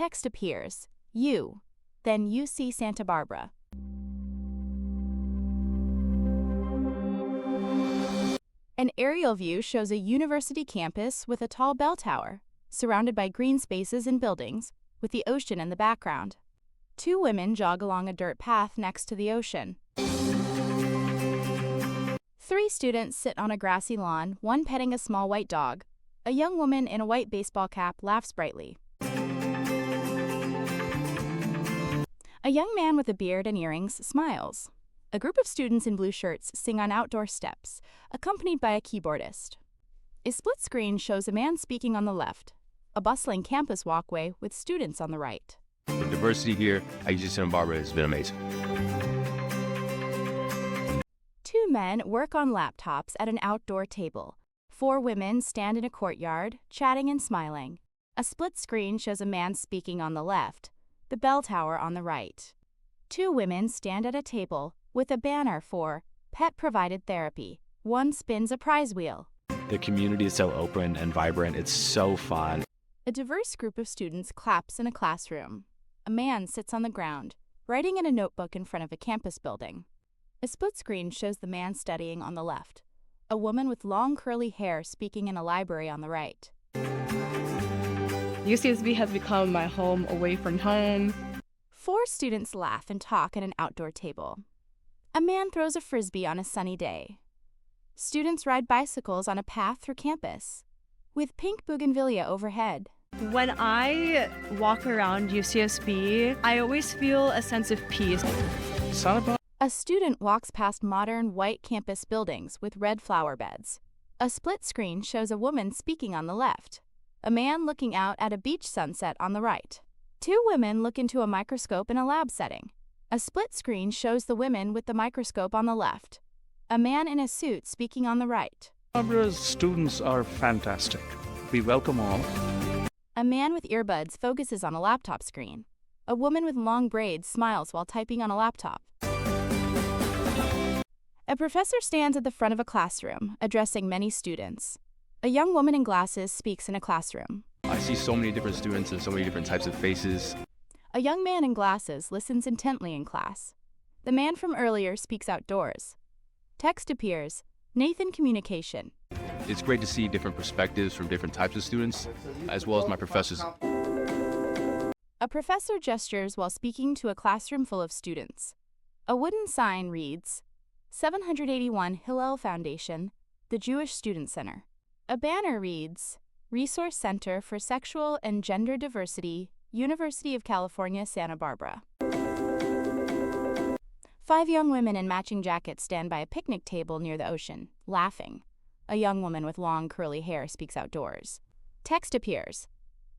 Text appears, U, then UC Santa Barbara. An aerial view shows a university campus with a tall bell tower, surrounded by green spaces and buildings, with the ocean in the background. Two women jog along a dirt path next to the ocean. Three students sit on a grassy lawn, one petting a small white dog. A young woman in a white baseball cap laughs brightly. A young man with a beard and earrings smiles. A group of students in blue shirts sing on outdoor steps, accompanied by a keyboardist. A split screen shows a man speaking on the left, a bustling campus walkway with students on the right. The diversity here at UC Santa Barbara has been amazing. Two men work on laptops at an outdoor table. Four women stand in a courtyard, chatting and smiling. A split screen shows a man speaking on the left, the bell tower on the right. Two women stand at a table with a banner for pet-provided therapy. One spins a prize wheel. The community is so open and vibrant. It's so fun. A diverse group of students claps in a classroom. A man sits on the ground, writing in a notebook in front of a campus building. A split screen shows the man studying on the left, a woman with long curly hair speaking in a library on the right. UCSB has become my home away from home. Four students laugh and talk at an outdoor table. A man throws a frisbee on a sunny day. Students ride bicycles on a path through campus, with pink bougainvillea overhead. When I walk around UCSB, I always feel a sense of peace. A student walks past modern white campus buildings with red flower beds. A split screen shows a woman speaking on the left, a man looking out at a beach sunset on the right. Two women look into a microscope in a lab setting. A split screen shows the women with the microscope on the left, a man in a suit speaking on the right. Barbara's students are fantastic. We welcome all. A man with earbuds focuses on a laptop screen. A woman with long braids smiles while typing on a laptop. A professor stands at the front of a classroom, addressing many students. A young woman in glasses speaks in a classroom. I see so many different students and so many different types of faces. A young man in glasses listens intently in class. The man from earlier speaks outdoors. Text appears, Nathan Communication. It's great to see different perspectives from different types of students, as well as my professors. A professor gestures while speaking to a classroom full of students. A wooden sign reads, 781 Hillel Foundation, the Jewish Student Center. A banner reads, Resource Center for Sexual and Gender Diversity, University of California, Santa Barbara. Five young women in matching jackets stand by a picnic table near the ocean, laughing. A young woman with long curly hair speaks outdoors. Text appears,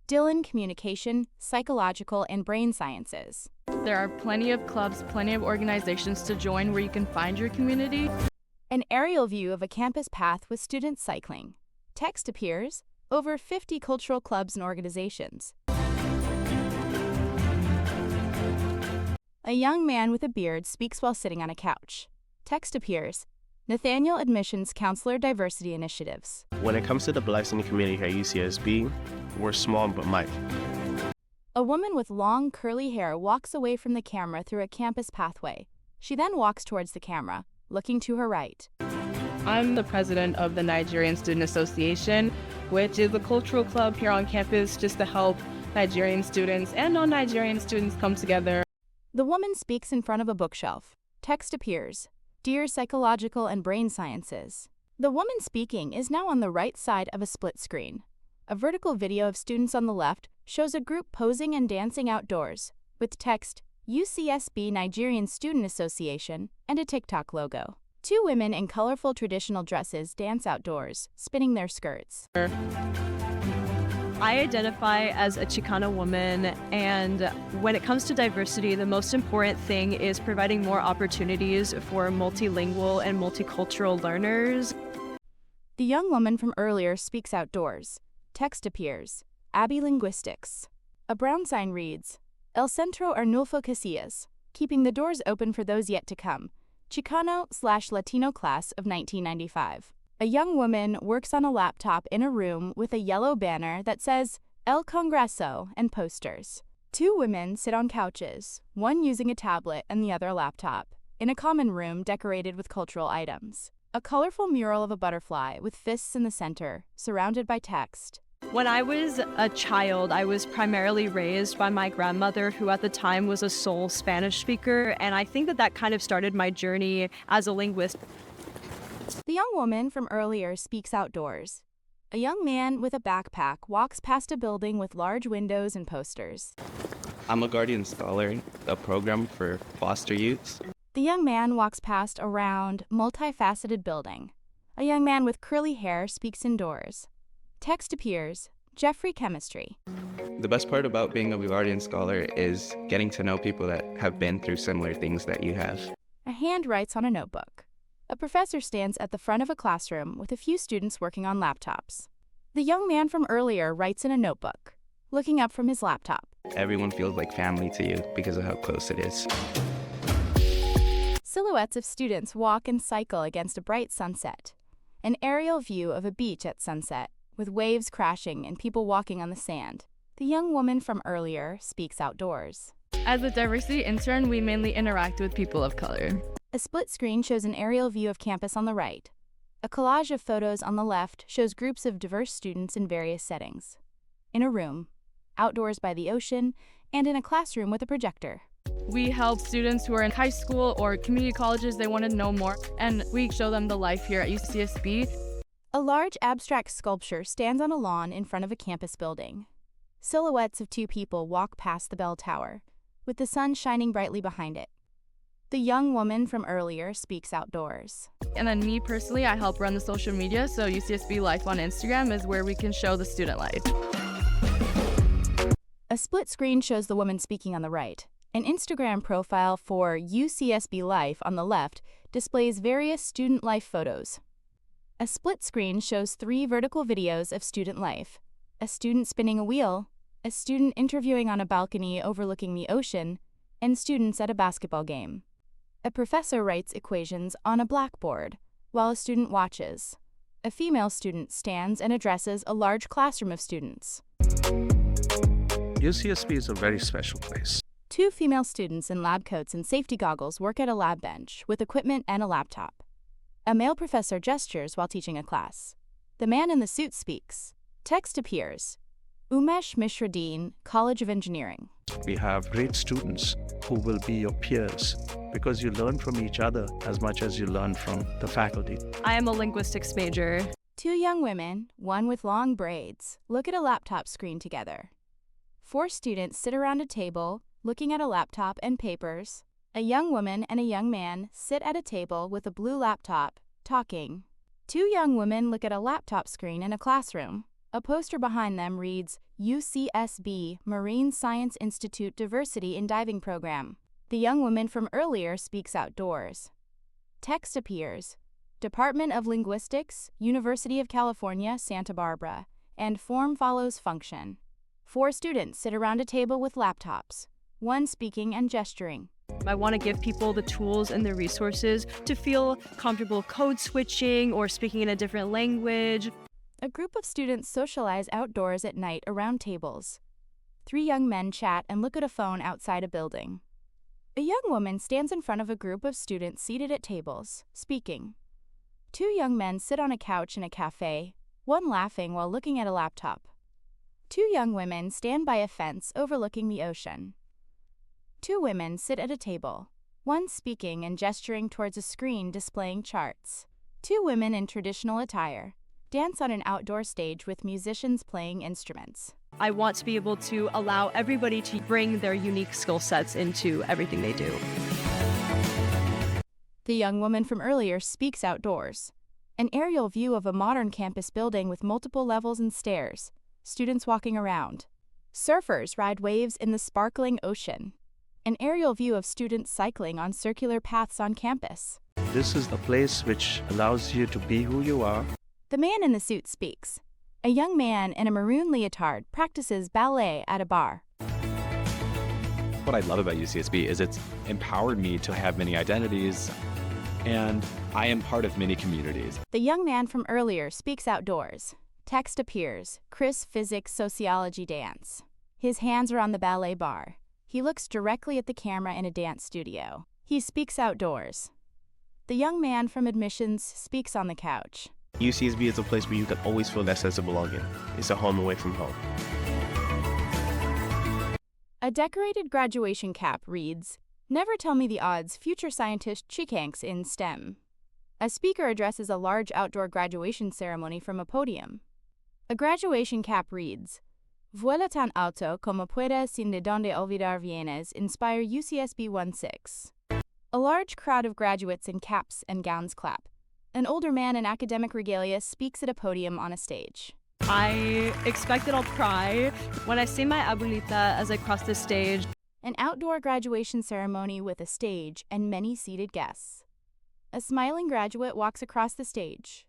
Dylan Communication, Psychological and Brain Sciences. There are plenty of clubs, plenty of organizations to join where you can find your community. An aerial view of a campus path with students cycling. Text appears, over 50 cultural clubs and organizations. A young man with a beard speaks while sitting on a couch. Text appears, Nathaniel Admissions Counselor Diversity Initiatives. When it comes to the Blacks in the community here at UCSB, we're small but mighty. A woman with long curly hair walks away from the camera through a campus pathway. She then walks towards the camera, looking to her right. I'm the president of the Nigerian Student Association, which is a cultural club here on campus just to help Nigerian students and non-Nigerian students come together. The woman speaks in front of a bookshelf. Text appears, Dear Psychological and Brain Sciences. The woman speaking is now on the right side of a split screen. A vertical video of students on the left shows a group posing and dancing outdoors, with text, UCSB Nigerian Student Association, and a TikTok logo. Two women in colorful traditional dresses dance outdoors, spinning their skirts. I identify as a Chicana woman, and when it comes to diversity, the most important thing is providing more opportunities for multilingual and multicultural learners. The young woman from earlier speaks outdoors. Text appears, Abby Linguistics. A brown sign reads, El Centro Arnulfo Casillas, keeping the doors open for those yet to come, Chicano/Latino class of 1995. A young woman works on a laptop in a room with a yellow banner that says El Congreso and posters. Two women sit on couches, one using a tablet and the other a laptop, in a common room decorated with cultural items. A colorful mural of a butterfly with fists in the center, surrounded by text. When I was a child, I was primarily raised by my grandmother, who at the time was a sole Spanish speaker, and I think that kind of started my journey as a linguist. The young woman from earlier speaks outdoors. A young man with a backpack walks past a building with large windows and posters. I'm a Guardian Scholar, a program for foster youths. The young man walks past a round, multifaceted building. A young man with curly hair speaks indoors. Text appears, Jeffrey Chemistry. The best part about being a Guardian Scholar is getting to know people that have been through similar things that you have. A hand writes on a notebook. A professor stands at the front of a classroom with a few students working on laptops. The young man from earlier writes in a notebook, looking up from his laptop. Everyone feels like family to you because of how close it is. Silhouettes of students walk and cycle against a bright sunset. An aerial view of a beach at sunset, with waves crashing and people walking on the sand. The young woman from earlier speaks outdoors. As a diversity intern, we mainly interact with people of color. A split screen shows an aerial view of campus on the right. A collage of photos on the left shows groups of diverse students in various settings. In a room, outdoors by the ocean, and in a classroom with a projector. We help students who are in high school or community colleges, they want to know more, and we show them the life here at UCSB. A large abstract sculpture stands on a lawn in front of a campus building. Silhouettes of two people walk past the bell tower, with the sun shining brightly behind it. The young woman from earlier speaks outdoors. And then me personally, I help run the social media, so UCSB Life on Instagram is where we can show the student life. A split screen shows the woman speaking on the right. An Instagram profile for UCSB Life on the left displays various student life photos. A split screen shows 3 vertical videos of student life: a student spinning a wheel, a student interviewing on a balcony overlooking the ocean, and students at a basketball game. A professor writes equations on a blackboard while a student watches. A female student stands and addresses a large classroom of students. UCSB is a very special place. 2 female students in lab coats and safety goggles work at a lab bench with equipment and a laptop. A male professor gestures while teaching a class. The man in the suit speaks. Text appears. Umesh Mishra Dean, College of Engineering. We have great students who will be your peers because you learn from each other as much as you learn from the faculty. I am a linguistics major. 2 young women, one with long braids, look at a laptop screen together. 4 students sit around a table, looking at a laptop and papers. A young woman and a young man sit at a table with a blue laptop, talking. 2 young women look at a laptop screen in a classroom. A poster behind them reads, UCSB Marine Science Institute Diversity in Diving Program. The young woman from earlier speaks outdoors. Text appears. Department of Linguistics, University of California, Santa Barbara, and form follows function. 4 students sit around a table with laptops, one speaking and gesturing. I want to give people the tools and the resources to feel comfortable code switching or speaking in a different language. A group of students socialize outdoors at night around tables. 3 young men chat and look at a phone outside a building. A young woman stands in front of a group of students seated at tables, speaking. 2 young men sit on a couch in a cafe, one laughing while looking at a laptop. 2 young women stand by a fence overlooking the ocean. 2 women sit at a table, one speaking and gesturing towards a screen displaying charts. 2 women in traditional attire dance on an outdoor stage with musicians playing instruments. I want to be able to allow everybody to bring their unique skill sets into everything they do. The young woman from earlier speaks outdoors. An aerial view of a modern campus building with multiple levels and stairs. Students walking around. Surfers ride waves in the sparkling ocean. An aerial view of students cycling on circular paths on campus. This is a place which allows you to be who you are. The man in the suit speaks. A young man in a maroon leotard practices ballet at a bar. What I love about UCSB is it's empowered me to have many identities, and I am part of many communities. The young man from earlier speaks outdoors. Text appears. Chris Physics Sociology Dance. His hands are on the ballet bar. He looks directly at the camera in a dance studio. He speaks outdoors. The young man from admissions speaks on the couch. UCSB is a place where you can always feel that sense of belonging. It's a home away from home. A decorated graduation cap reads, "Never tell me the odds, future scientist Chikanks in STEM." A speaker addresses a large outdoor graduation ceremony from a podium. A graduation cap reads, "Vuela tan alto como puedas sin de donde olvidar vienes, inspire UCSB 16." A large crowd of graduates in caps and gowns clap. An older man in academic regalia speaks at a podium on a stage. I expect that I'll cry when I see my abuelita as I cross the stage. An outdoor graduation ceremony with a stage and many seated guests. A smiling graduate walks across the stage.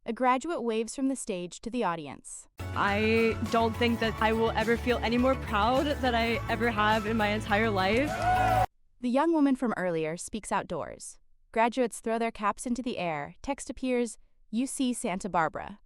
A graduate waves from the stage to the audience. I don't think that I will ever feel any more proud than I ever have in my entire life. The young woman from earlier speaks outdoors. Graduates throw their caps into the air. Text appears, UC Santa Barbara.